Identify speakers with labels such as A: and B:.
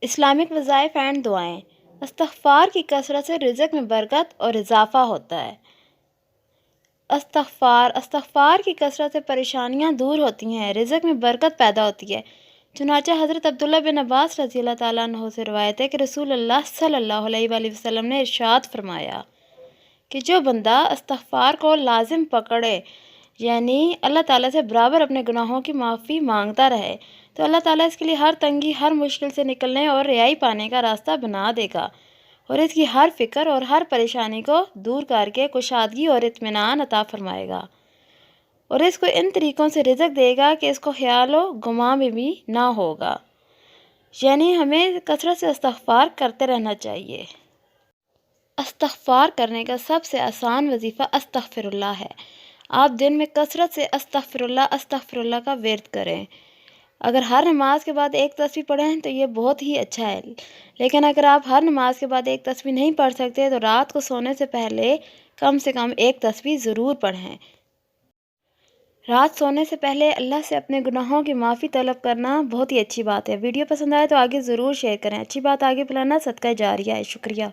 A: Islamic وظائف and دعائیں۔ استغفار کی کثرت سے رزق میں برکت اور اضافہ ہوتا ہے۔ استغفار کی کثرت سے پریشانیاں دور ہوتی ہیں، رزق میں برکت پیدا ہوتی ہے۔ چنانچہ حضرت عبداللہ بن عباس رضی اللہ تعالیٰ عنہ سے روایت ہے کہ رسول اللہ صلی اللہ علیہ وآلہ وسلم نے ارشاد فرمایا کہ جو بندہ استغفار کو لازم پکڑے، یعنی اللہ تعالیٰ سے برابر اپنے گناہوں کی معافی مانگتا رہے، تو اللہ تعالیٰ اس کے لیے ہر تنگی، ہر مشکل سے نکلنے اور رہائی پانے کا راستہ بنا دے گا، اور اس کی ہر فکر اور ہر پریشانی کو دور کر کے کشادگی اور اطمینان عطا فرمائے گا، اور اس کو ان طریقوں سے رزق دے گا کہ اس کو خیال و گمان میں بھی نہ ہوگا۔ یعنی ہمیں کثرت سے استغفار کرتے رہنا چاہیے۔ استغفار کرنے کا سب سے آسان وظیفہ استغفر اللہ ہے۔ آپ دن میں کثرت سے استغفر اللہ کا ورد کریں۔ اگر ہر نماز کے بعد ایک تسبیح پڑھیں تو یہ بہت ہی اچھا ہے، لیکن اگر آپ ہر نماز کے بعد ایک تسبیح نہیں پڑھ سکتے تو رات کو سونے سے پہلے کم سے کم ایک تسبیح ضرور پڑھیں۔ رات سونے سے پہلے اللہ سے اپنے گناہوں کی معافی طلب کرنا بہت ہی اچھی بات ہے۔ ویڈیو پسند آئے تو آگے ضرور شیئر کریں۔ اچھی بات آگے پھیلانا صدقہ جاریہ ہے۔ شکریہ۔